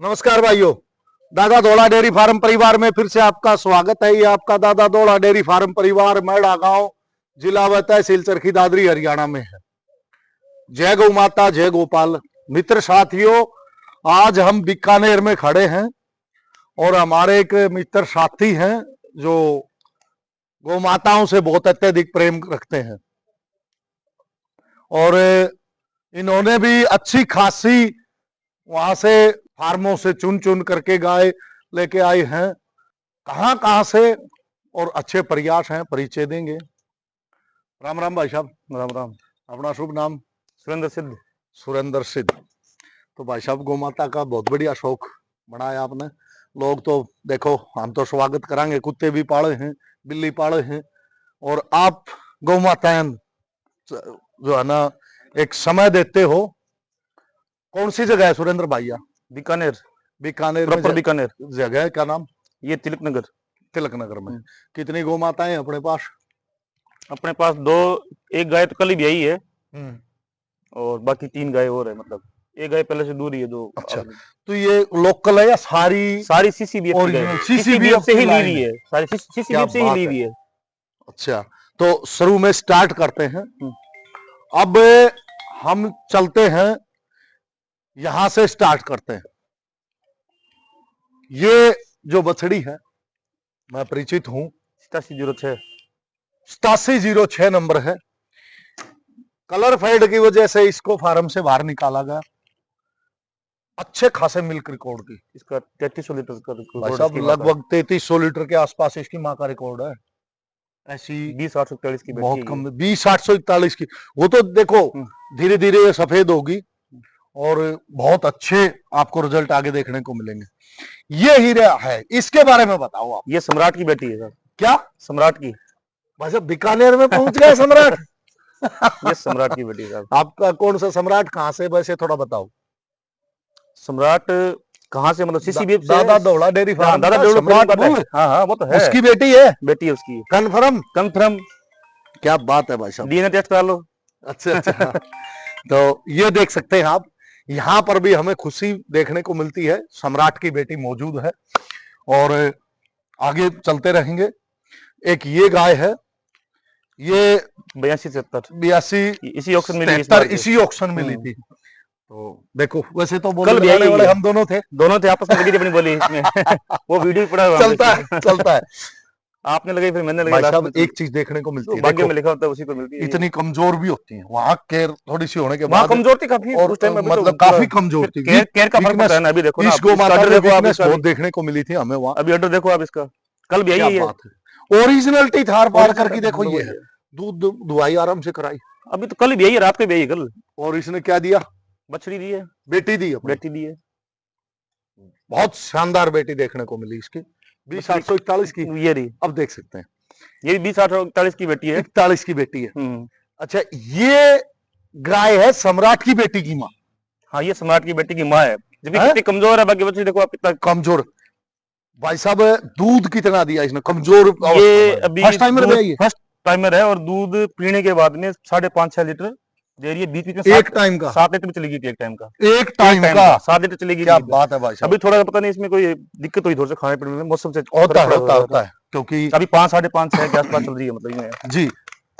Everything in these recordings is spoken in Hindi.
नमस्कार भाइयों। दादा धोला डेयरी फार्म परिवार में फिर से आपका स्वागत है। ये आपका दादा धोला डेयरी फार्म परिवार मैड़ा गांव, जिला व तहसील चरखी दादरी हरियाणा में है। जय गौ माता, जय गोपाल। मित्र साथियों, आज हम बीकानेर में खड़े हैं और हमारे एक मित्र साथी हैं जो गौ माताओं से बहुत अत्यधिक प्रेम रखते हैं और इन्होंने भी अच्छी खासी वहां से फार्मों से चुन चुन करके गाय लेके आए हैं। कहां कहां से और अच्छे प्रयास हैं, परिचय देंगे। राम राम भाई साहब। राम राम। अपना शुभ नाम? सुरेंद्र सिद्ध। सुरेंद्र सिद्ध। तो भाई साहब, गौ माता का बहुत बढ़िया शौक बनाया आपने। लोग तो देखो, हम तो स्वागत करांगे, कुत्ते भी पाले हैं, बिल्ली पाले हैं, और आप गौ माता जो है ना एक समय देते हो। कौन सी जगह है सुरेंद्र भैया? बीकानेर। बीकानेर प्रॉपर बीकानेर। जगह है, क्या नाम? ये तिलक नगर। तिलक नगर में। कितनी गौ माताएं अपने पास? अपने पास दो, एक गाय तो कल ही ब्याई है और बाकी 3 गाय और है। मतलब एक गाय पहले से दूर ही है जो। अच्छा, तो ये लोकल है या सारी? सारी सीसीबीएफ सीसीबीएफ से ही ली हुई है, सारी सीसीबीएफ से ही ली हुई है। अच्छा, तो शुरू में स्टार्ट करते हैं। अब हम चलते हैं, यहां से स्टार्ट करते हैं। ये जो बछड़ी है, मैं परिचित हूं। 8706 8706 नंबर है। कलर फेड की वजह से इसको फार्म से बाहर निकाला गया। अच्छे खासे मिल्क रिकॉर्ड की। इसका 3300 लीटर का भाई साहब, लगभग 3300 लीटर के आसपास इसकी माँ का रिकॉर्ड है। ऐसी 20841 की बहुत कम, 20841 की। वो तो देखो धीरे धीरे ये सफेद होगी और बहुत अच्छे आपको रिजल्ट आगे देखने को मिलेंगे। ये हीरा है, इसके बारे में बताओ आप। ये सम्राट की बेटी है सर। क्या? सम्राट की। भाई साहब, बीकानेर में पहुंच गए सम्राट। ये सम्राट की बेटी है। आपका कौन सा सम्राट? कहां से, वैसे थोड़ा बताओ। सम्राट कहां से? मतलब सीसीबीएफ से। दादा धोला डेयरी फार्म। दादा सम्राट हाँ वो तो है। उसकी बेटी है? बेटी है उसकी। कन्फर्म? कंफर्म। क्या बात है भाई साहब, डीएनए टेस्ट करा लो। अच्छा अच्छा। तो ये देख सकते हैं आप, यहाँ पर भी हमें खुशी देखने को मिलती है। सम्राट की बेटी मौजूद है और आगे चलते रहेंगे। एक ये गाय है, ये 82 इसी ऑक्शन में ली थी। तो देखो, वैसे तो कल भी वाले हम दोनों थे आपस में लगी थी अपनी बोली इसमें। वो वीडियो पड़ा चलता है। आपने लगाई, फिर मैंने लगाई। साहब, एक चीज देखने को मिलती है, भाग्य में लिखा होता है उसी को मिलती है। इतनी कमजोर भी होती है। वहां केयर थोड़ी सी होने के बाद कमजोर थी काफी, और उस टाइम मतलब काफी कमजोर थी। केयर का फर्क पड़ता है ना। अभी देखो ना, इस गौ माता में वीकनेस बहुत देखने को मिली थी हमें वहां। अभी ऑर्डर देखो आप इसका, कल भी आई है। ओरिजिनलिटी थार पार करके देखो, ये है। दूध दुआई आराम से कराई। अभी तो कल भी आई है, रात को भी आई है कल। और इसने क्या दिया? बछड़ी दी है, बेटी दी है। बेटी दी है। बहुत शानदार बेटी देखने को मिली इसकी। 20841 की ये रही। अब देख सकते हैं, ये 20841 की बेटी है। 41 की बेटी है। अच्छा, ये गाय है सम्राट की बेटी की माँ। हाँ, ये सम्राट की बेटी की माँ है। जब कितनी कमजोर है, बाकी बच्चे देखो आप कितना कमजोर। भाई साहब, दूध कितना दिया इसने? कमजोर। ये अभी फर्स्ट टाइमर है और दूध पीने के बाद में 5.5-6 लीटर दे रही है। बीच में एक टाइम का 7 लीटर चलेगी थी। एक टाइम का 7 लीटर चलेगी। क्या बात है भाई साहब। अभी थोड़ा पता नहीं इसमें कोई दिक्कत हुई थोड़ा सा खाने पीने में, मौसम से होता है क्योंकि अभी 5-5.5-6 के आसपास चल रही है। मतलब जी,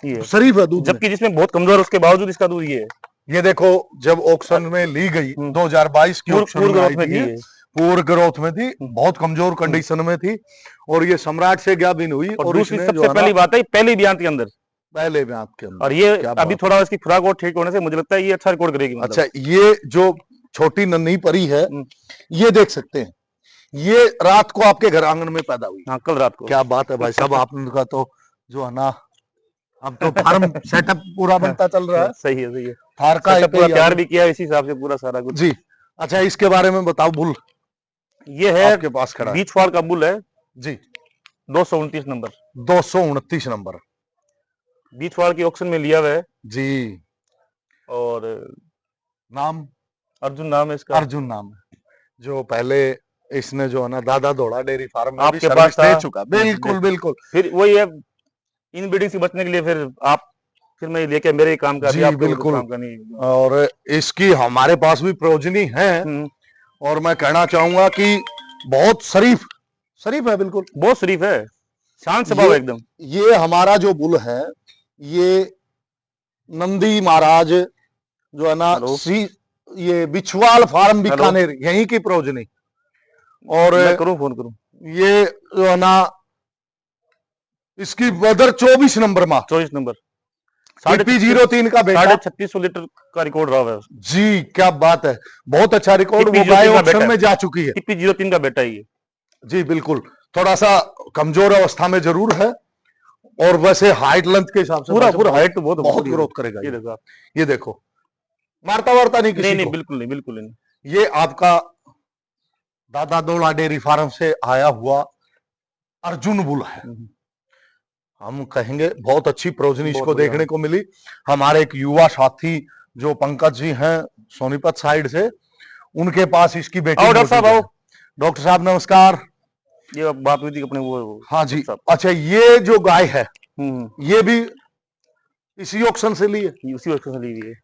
ये शरीफ है दूध, जबकि जिसमें बहुत कमजोर है उसके बावजूद इसका दूध ये है। ये देखो, जब ऑक्शन में ली गई 2022 की ऑक्शन में पूर्ण ग्रोथ में थी, बहुत कमजोर कंडीशन में थी और ये सम्राट से क्या बिन हुई। और दूसरी सबसे पहली बात है, पहले ब्याह के अंदर और ये अभी थोड़ा इसकी खुराक और ठीक होने से मुझे लगता है ये अच्छा रिकॉर्ड करेगी। अच्छा, ये जो छोटी नन्ही परी है, ये देख सकते हैं, ये रात को आपके घर आंगन में पैदा हुई। हाँ, कल रात को। क्या बात है भाई साहब, आपका तो जो है ना, अब तो फार्म सेटअप पूरा बनता चल रहा है। सही है, सही है। थार का पूरा तैयार भी किया इसी हिसाब से, पूरा सारा कुछ। जी। अच्छा, इसके बारे में बताओ। बुल ये है आपके पास खड़ा, बीच फाड़ का बुल है जी। 229 नंबर। 229 नंबर बीच फाड़ की ऑक्शन में लिया हुआ है जी। और नाम? अर्जुन नाम है इसका। अर्जुन नाम है, जो पहले इसने जो है ना दादा धोला डेयरी फार्म में आपके पास दे चुका। बिल्कुल बिल्कुल। फिर वही है, इन ब्रीडिंग से बचने के लिए फिर मैं लेके मेरे काम का जी बिल्कुल। काम का नहीं। और इसकी हमारे पास भी प्रोजनी है और मैं कहना चाहूंगा कि बहुत शरीफ शरीफ है, बिल्कुल बहुत शरीफ है, शांत स्वभाव है एकदम। ये हमारा जो बुल है, ये नंदी महाराज जो है ना, हेलो। ये बिछवाल फार्म बीकानेर, यहीं की प्रोजनी। और मैं करूं, फोन करूं। ये जो है ना, इसकी वदर 24 नंबर माँ, 24 नंबर, TP03 का बेटा, 3600 लीटर का रिकॉर्ड रहा है। जी क्या बात है, बहुत अच्छा रिकॉर्ड। वो गाय ऑप्शन में जा चुकी है। TP03 का बेटा ही है जी बिल्कुल, थोड़ा सा कमजोर अवस्था में जरूर है, और वैसे हाइट लेंथ के हिसाब से पूरा हाइट तो बहुत ग्रोथ करेगा। ये देखो आप, ये देखो, मारता वारता नहीं किसी नहीं को। बिल्कुल नहीं, बिल्कुल नहीं। ये आपका दादा दोला डेयरी फार्म से आया हुआ अर्जुन बुल है। हम कहेंगे बहुत अच्छी प्रोजनी इसको देखने को मिली। हमारे एक युवा साथी जो पंकज जी हैं सोनीपत साइड से, उनके पास इसकी बेटी। डॉक्टर साहब आओ। डॉक्टर साहब नमस्कार। ये बात हुई थी अपने वो। हाँ जी, अच्छा, ये जो गाय है ये भी इसी ऑक्शन से ली है? उसी ऑक्शन से ली हुई है,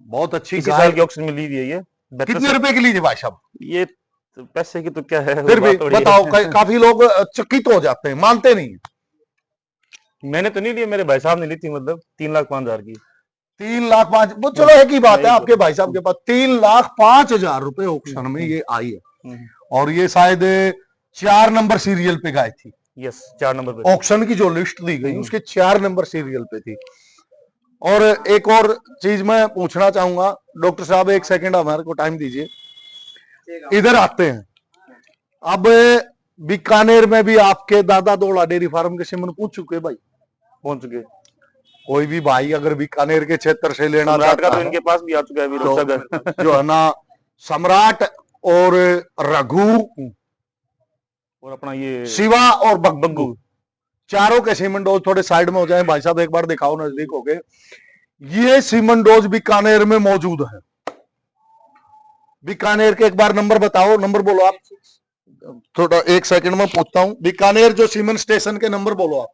बहुत अच्छी इसी गाय। साल के ऑक्शन में ली हुई है ये। कितने रुपए की लीजिए भाई साहब? ये तो पैसे की तो क्या है, फिर भी बताओ, काफी लोग चकित हो जाते हैं, मानते नहीं है। मैंने तो नहीं ली, मेरे भाई साहब ने ली थी, मतलब 3,05,000 की। 3,05,000, वो चलो एक ही बात है, आपके भाई साहब के पास 3,05,000 रुपए ऑक्शन में ये आई है। और ये शायद 4 नंबर सीरियल पे गाय थी। यस, 4 नंबर पे ऑक्शन की जो लिस्ट दी गई उसके 4 नंबर सीरियल पे थी। और एक और चीज मैं पूछना चाहूंगा, डॉक्टर साहब एक सेकंड हमारे को टाइम दीजिए, इधर आते हैं। अब बीकानेर में भी आपके दादा दोड़ा डेयरी फार्म के सिमन पूछ चुके भाई? पहुंच चुके। कोई भी भाई अगर बीकानेर के क्षेत्र से लेना सम्राट का चाहता तो है, इनके पास भी आ चुका है अभी, जो है ना, सम्राट और रघु और अपना ये शिवा और बग्गू, चारों के सीमन डोज थोड़े साइड में हो जाए भाई साहब, एक बार दिखाओ नजदीक हो गए। ये सीमन डोज बीकानेर में मौजूद है। बीकानेर के एक बार नंबर बताओ, नंबर बोलो आप। थोड़ा एक सेकंड में पूछता हूँ, बीकानेर जो सीमन स्टेशन के नंबर बोलो आप।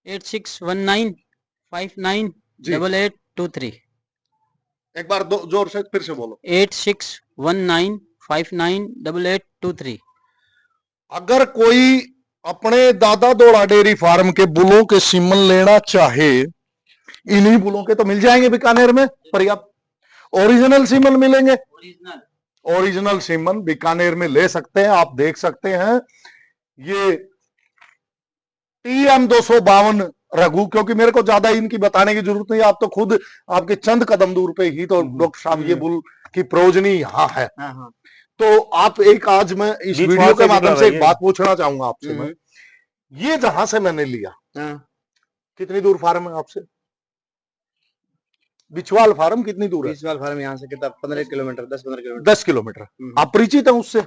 8619598823। एक बार जोर से फिर से बोलो। 8619598823। अगर कोई अपने दादा दोड़ा डेयरी फार्म के बुलों के सीमन लेना चाहे, इन्हीं बुलों के तो मिल जाएंगे बीकानेर में पर्याप्त। ओरिजिनल सीमन मिलेंगे, ओरिजिनल सीमन बीकानेर में ले सकते हैं। आप देख सकते हैं ये TM 252 रघु, क्योंकि मेरे को ज्यादा इनकी बताने की जरूरत नहीं, आप तो खुद आपके चंद कदम दूर पे ही तो डॉक्टर साहब ये बुल की प्रोजनी यहाँ है। तो आप एक, आज मैं इस वीडियो के माध्यम से एक बात पूछना चाहूंगा आपसे। मैं ये जहां से मैंने लिया, कितनी दूर फार्म है आपसे? बिछवाल फार्म कितनी दूर है? बिछवाल फार्म यहाँ से कितना, 15 किलोमीटर, 10-15 किलोमीटर। 10 किलोमीटर। आप परिचित हैं उससे?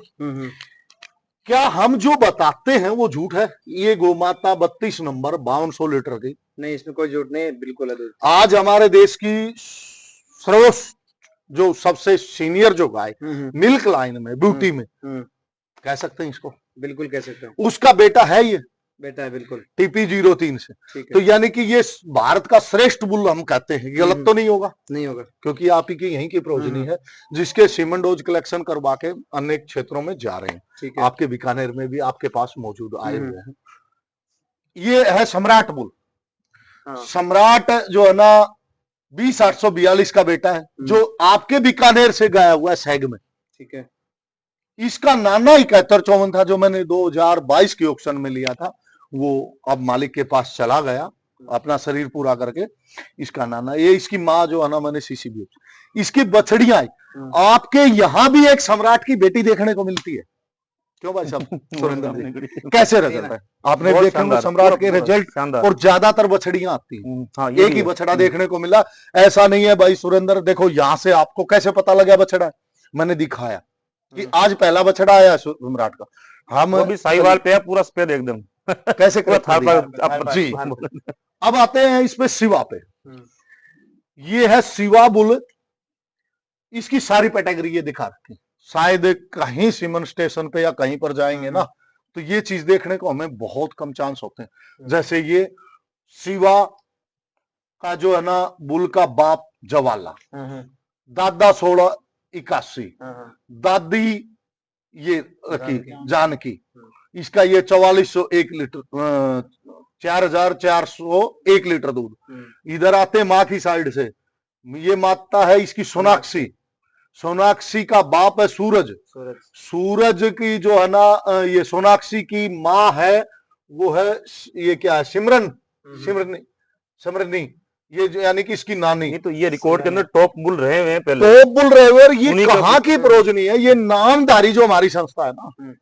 क्या हम जो बताते हैं वो झूठ है? ये गोमाता 32 नंबर 5200 लीटर की, नहीं, इसमें कोई झूठ नहीं है, बिल्कुल है। आज हमारे देश की सर्वोच्च जो सबसे सीनियर जो गाय मिल्क लाइन में, ब्यूटी में, कह सकते हैं इसको? बिल्कुल कह सकते हैं। उसका बेटा है ये, बेटा है बिल्कुल, TP03 से। तो यानी कि ये भारत का श्रेष्ठ बुल हम कहते हैं, गलत तो नहीं होगा? नहीं होगा, क्योंकि क्योंकि आप ही की यहीं की प्रोजनी है, जिसके सीमन डोज कलेक्शन करवा के अनेक क्षेत्रों में जा रहे हैं। आपके बीकानेर में भी आपके पास मौजूद आए हुए हैं। ये है सम्राट बुल। सम्राट जो है ना 20,842 का बेटा है, जो आपके बीकानेर से गया हुआ है सैग में। ठीक है। इसका नाना 7154 था, जो मैंने 2022 के ऑक्शन में लिया था, वो अब मालिक के पास चला गया अपना शरीर पूरा करके। इसका नाना, ये इसकी माँ जो है ना, मैंने CCB, इसकी बछड़ियां आपके यहाँ भी एक सम्राट की बेटी देखने को मिलती है। क्यों भाई साहब सुरेंद्र जी, कैसे रिजल्ट है? आपने देखने में सम्राट के रिजल्ट और ज्यादातर बछड़ियां आती हैं। एक ही बछड़ा देखने को मिला, ऐसा नहीं है भाई सुरेंद्र। देखो यहाँ से आपको कैसे पता लगा बछड़ा? मैंने दिखाया कि आज पहला बछड़ा आया सम्राट का। हम वो भी साहिवाल पे है, पूरा सफेद एकदम। कैसे जी। अब आते हैं इस पे शिवा पे। ये है शिवा बुल, इसकी सारी कैटेगरी ये दिखा रखी। शायद कहीं सीमन स्टेशन पे या कहीं पर जाएंगे ना, तो ये चीज देखने को हमें बहुत कम चांस होते हैं। जैसे ये शिवा का जो है ना बुल का बाप जवाला, दादा 16 81, हाँ। दादी ये रखी जानकी। जानकी, इसका ये 4401 लीटर 4401 लीटर दूध। इधर आते हैं माँ की साइड से, ये माता है इसकी सोनाक्षी। सोनाक्षी का बाप है सूरज। सूरज की जो है ना ये सोनाक्षी की माँ है, वो है ये क्या है, सिमरन, सिमरनी, सिमरनी, ये जो यानी कि इसकी नानी। ये तो ये रिकॉर्ड के अंदर टॉप बुल रहे हुए हैं पहले, तो बुल रहे हुए, और ये उन्हीं का कहाँ की प्रोजनी है, ये नामधारी जो हमारी संस्था है ना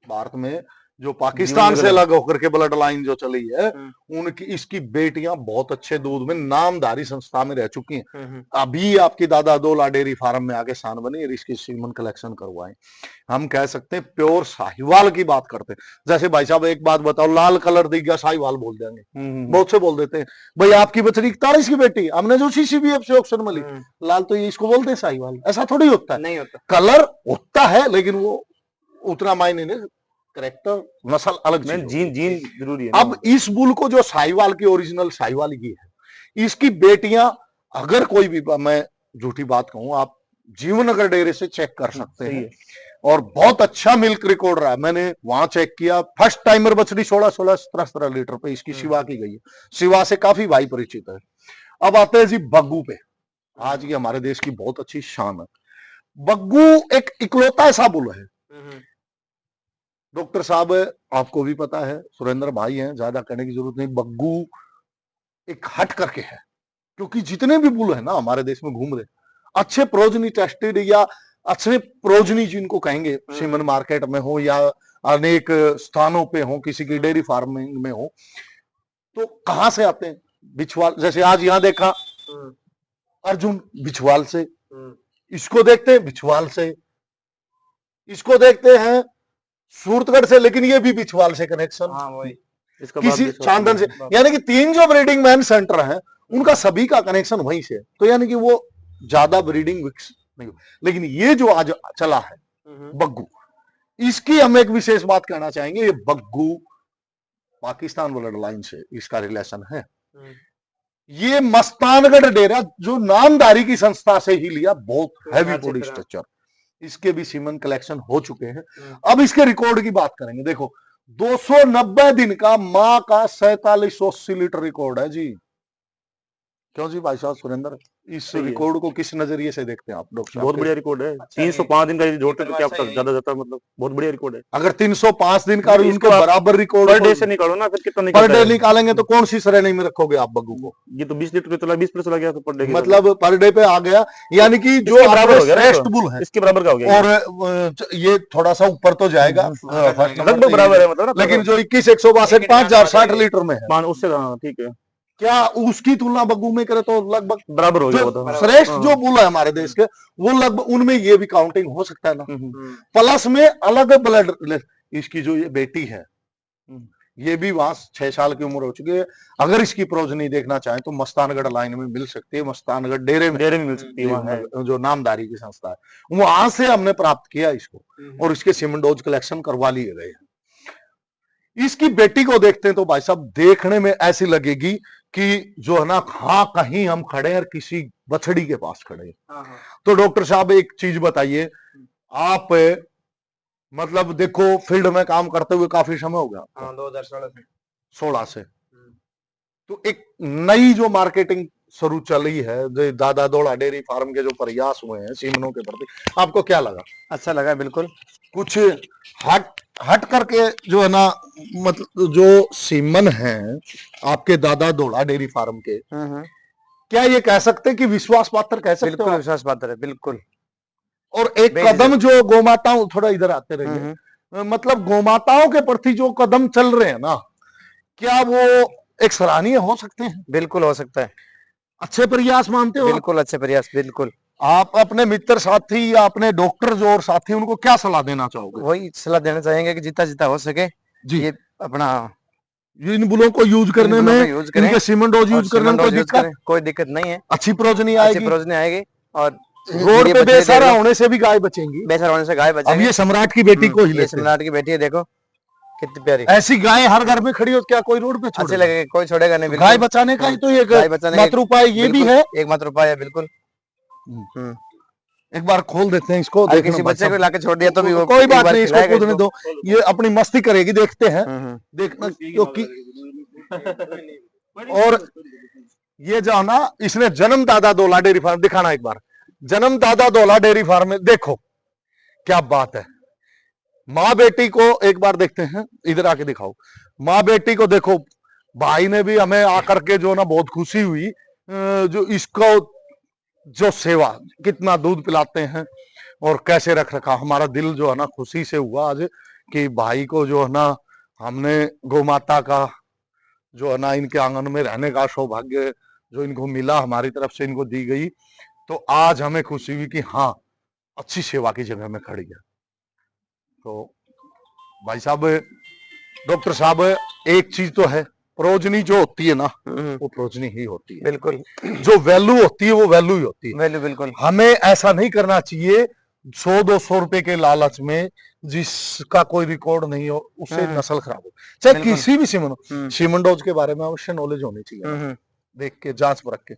भारत में, जो पाकिस्तान जीवन से नगर। अलग होकर के ब्लड लाइन जो चली है, उनकी इसकी बेटियां बहुत अच्छे दूध में नामधारी संस्था में रह चुकी हैं। अभी आपकी दादा दोला डेयरी फार्म में आगे शान बनी और इसकी सीमन कलेक्शन करवाएं। हम कह सकते हैं प्योर साहिवाल की बात करते हैं। जैसे भाई साहब एक बात बताओ, लाल कलर दिख गया साहिवाल बोल देंगे, बहुत से बोल देते हैं भाई आपकी बछड़ी 41 की बेटी, हमने जो CCBF से ऑप्शन मिली लाल, तो ये इसको बोलते हैं साहिवाल। ऐसा थोड़ी होता है, नहीं होता, कलर होता है लेकिन वो उतना मायने नहीं, करेक्टर नस्ल अलग चीज होती है। जीन जरूरी है ना। अब इस बुल को जो साहिवाल की ओरिजिनल साहिवाल की है, इसकी बेटियां, अगर कोई भी, मैं झूठी बात कहूं, आप जीवनगर डेयरी से चेक कर सकते हैं, और बहुत अच्छा मिल्क रिकॉर्ड रहा है। मैंने वहां चेक किया, फर्स्ट टाइमर बछड़ी 16-17 लीटर पे इसकी शिवा की गई है। शिवा से काफी भाई परिचित है। अब आते हैं जी बग्गू पे। आज ये हमारे देश की बहुत अच्छी शान है। बग्गू एक इकलौता ऐसा बुल है, डॉक्टर साहब आपको भी पता है, सुरेंद्र भाई हैं, ज्यादा कहने की जरूरत नहीं, बग्गू एक हट करके है। क्योंकि जितने भी बुल है ना हमारे देश में घूम रहे, अच्छे प्रोजनी टेस्टेड या अच्छे प्रोजनी जिनको कहेंगे, सीमन मार्केट में हो या अनेक स्थानों पे हो, किसी की डेयरी फार्मिंग में हो, तो कहां से आते हैं? बिछवाल। जैसे आज यहां देखा अर्जुन बिछवाल से, इसको देखते हैं बिछवाल से, इसको देखते हैं सूरतगढ़ से, लेकिन ये भी बिछवाल से कनेक्शन, हाँ वही, किसी चांदन से, यानी कि 3 जो ब्रीडिंग मैन सेंटर हैं उनका सभी का कनेक्शन वहीं से। तो यानी कि वो ज्यादा ब्रीडिंग विकसित नहीं हो। लेकिन ये जो आज चला है बग्गू, इसकी हम एक विशेष बात कहना चाहेंगे, ये बग्गू पाकिस्तान ब्लड लाइन से इसका रिलेशन है। ये मस्तानगढ़ डेरा जो नामधारी की संस्था से ही लिया, बहुत हैवी बॉडी स्ट्रक्चर, इसके भी सीमन कलेक्शन हो चुके हैं। अब इसके रिकॉर्ड की बात करेंगे। देखो 290 दिन का मां का 4780 लीटर रिकॉर्ड है जी। क्यों जी भाई साहब सुरेंद्र, इस रिकॉर्ड को किस नजरिए से देखते हैं आप डॉक्टर? बहुत बढ़िया रिकॉर्ड है। 305 दिन का जोड़ते तो क्या पता ज्यादा जाता, मतलब बहुत बढ़िया रिकॉर्ड है। अगर 305 दिन का इसको उनके बराबर रिकॉर्ड पर डे से निकालो ना, फिर कितना पर डे निकालेंगे तो कौन सी श्रेणी में रखोगे आप बग्गू को? ये तो 20 लीटर पे चला, 20 पे चला गया तो पर डे, मतलब पर डे पे आ गया, यानी कि जो बराबर हो गया, श्रेष्ठ बुल है इसके बराबर का हो गया, और ये थोड़ा सा ऊपर तो जाएगा, लगभग बराबर है मतलब, लेकिन जो 21,162 5060 लीटर में है, उससे ठीक है, क्या उसकी तुलना बग्गू में करे तो लगभग बराबर हो गया। जो श्रेष्ठ जो बुल है हमारे देश के, वो लगभग उनमें ये भी काउंटिंग हो सकता है ना। प्लस में अलग ब्लड, इसकी जो ये बेटी है, ये भी वहां 6 साल की उम्र हो चुकी है। अगर इसकी प्रोजनी देखना चाहें तो मस्तानगढ़ लाइन में मिल सकती है, मस्तानगढ़ डेरे में मिल सकती है, वहां है जो नामधारी की संस्था है, वहां से हमने प्राप्त किया इसको, और इसके सीमन डोज कलेक्शन करवा लिए गए हैं। इसकी बेटी को देखते हैं तो भाई साहब देखने में ऐसी लगेगी कि जो है ना, हाँ कहीं हम खड़े हैं और किसी बछड़ी के पास खड़े हैं। तो डॉक्टर साहब एक चीज बताइए, आप मतलब देखो फील्ड में काम करते हुए काफी समय हो गया, 2016 से, तो एक नई जो मार्केटिंग शुरू चली है, जो दादा दोड़ा डेयरी फार्म के जो प्रयास हुए हैं सीमनों के प्रति, आपको क्या लगा? अच्छा लगा, बिल्कुल। कुछ हट करके जो है ना, मतलब जो सीमन है आपके दादा दोड़ा डेयरी फार्म के, क्या ये कह सकते हैं कि विश्वास पात्र कह सकते बिल्कुल विश्वास पात्र है, बिल्कुल। और एक कदम जो गोमाताओं, थोड़ा इधर आते रहिए, मतलब गोमाताओं के प्रति जो कदम चल रहे हैं ना, क्या वो एक सराहनीय हो सकते हैं? बिल्कुल हो सकता है। अच्छे प्रयास मानते हो? बिल्कुल अच्छे प्रयास, बिल्कुल। आप अपने मित्र साथी या अपने डॉक्टर जो और साथी, उनको क्या सलाह देना चाहोगे? वही सलाह देना चाहेंगे कि जितना जितना हो सके जी, ये अपना इन बुलों को यूज करने में, इनके सीमन डोज यूज करने में कोई दिक्कत नहीं है। अच्छी प्रोजनी आएगी, और रोड पे बेसहारा होने से भी गाय बचेंगी। बेसहारा होने से गाय बचेगी। अब ये सम्राट की बेटी को ही, ये सम्राट की बेटी है, देखो कितनी प्यारी। ऐसी गाय हर घर में खड़ी हो, क्या कोई रोड पे अच्छे लगेगा? कोई छोड़ेगा नहीं। गाय बचाने का ही तो एक मात्र उपाय ये भी है, एकमात्र उपाय है, बिल्कुल। एक बार खोल देते हैं इसको, अगर देखना किसी भाई बच्चे को साहब। लाके छोड़ दिया तो भी वो कोई एक बात बार नहीं, इसको खिलाएगा कूदने इसको। दो, ये अपनी मस्ती करेगी, देखते हैं, देखना, क्योंकि और ये जो है ना, इसने जन्मदाता दौला डेयरी फार्म दिखाना एक बार, जन्मदाता दौला डेयरी फार्म में देखो क्या बात है। माँ बेटी को एक बार देखते हैं, इधर आके दिखाओ, माँ बेटी को देखो। भाई ने भी हमें आकर के जो ना बहुत खुशी हुई, जो इसको जो सेवा, कितना दूध पिलाते हैं और कैसे रख रखा, हमारा दिल जो है ना खुशी से हुआ आज कि भाई को जो है ना हमने गौ माता का जो है ना इनके आंगन में रहने का सौभाग्य जो इनको मिला, हमारी तरफ से इनको दी गई, तो आज हमें खुशी हुई कि हाँ अच्छी सेवा की जगह में खड़ी है। तो भाई साहब, डॉक्टर साहब, एक चीज तो है, प्रोजनी जो होती है ना वो प्रोजनी ही होती है, बिल्कुल जो वैल्यू होती है वो वैल्यू ही होती है। वैल्यू बिल्कुल। हमें ऐसा नहीं करना चाहिए 100-200 रुपए के लालच में जिसका कोई रिकॉर्ड नहीं हो उससे नस्ल खराब हो, चाहे बिल्कुल। किसी भी सीमन हो। सीमन डोज के बारे में अवश्य नॉलेज होनी चाहिए ना, देख के जांच परख के।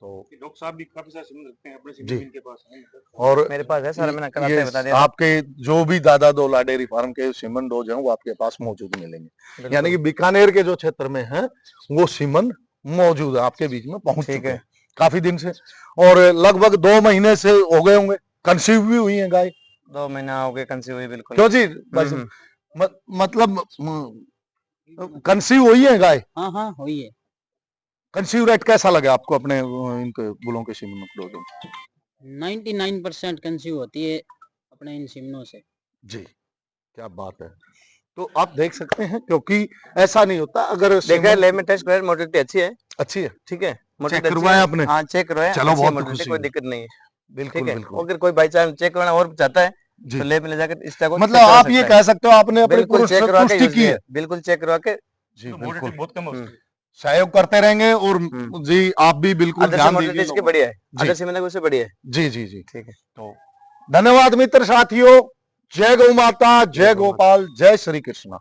तो डॉक्टर साहब भी काफी सारे सीमन रखते हैं अपने जी। सीमन के पास है। और मेरे पास है सर, मैंने कराते ये हैं, बता दिया। आपके जो भी दादा दौला डेयरी फार्म के सीमन डोज हैं वो आपके पास मौजूद मिलेंगे, यानी कि बीकानेर के जो क्षेत्र में है वो सीमन मौजूद है, आपके बीच में पहुंच ठीक चुके है। हैं काफी दिन से, और लगभग 2 महीने से हो गए होंगे, कंसीव भी हुई है गाय। 2 महीना हो गए कंसीव हुई, बिल्कुल। क्यों जी भाई साहब? मतलब कंसीव हुई है गाय? हाँ हाँ हुई है। कंसीव रेट कैसा लगा आपको अपने इनके बुलों के सीमन डोजों में? 99% कंसीव होती है अपने इन सिमनों से। जी, क्या बात है। तो आप देख सकते हैं, क्योंकि ऐसा नहीं होता, अगर देखा है लैब में टेस्ट कराया, मोटिलिटी अच्छी है, अच्छी है, ठीक है, चेक करवाया आपने? हाँ चेक करवाया, चलो, अच्छी है बहुत motility, खुशी कोई हुई। दिक्कत नहीं है, बिल्कुल ठीक है। बिल्कुल अगर कोई बाई चांस चेक करवाना और चाहता है जी। तो लैब में ले जाकर इस तरह को मतलब check करा आप ये सकता है। कह सकते हो आपने अपनी बिल्कुल पूरी चेक करवा के संतुष्टि यूज की किया है। है, बिल्कुल चेक करवा के। जी मोटिलिटी बिल्कुल, बहुत कम है उसकी। सहयोग करते रहेंगे, और जी आप भी बिल्कुल अदर से ध्यान मोटिलिटी दीजिए इसकी लोगों बढ़िया है, जी। अदर सीमेंट से बढ़िया है, जी जी जी, ठीक है। तो धन्यवाद मित्र साथियों, जय गौ माता, जय गोपाल, जय श्री कृष्णा।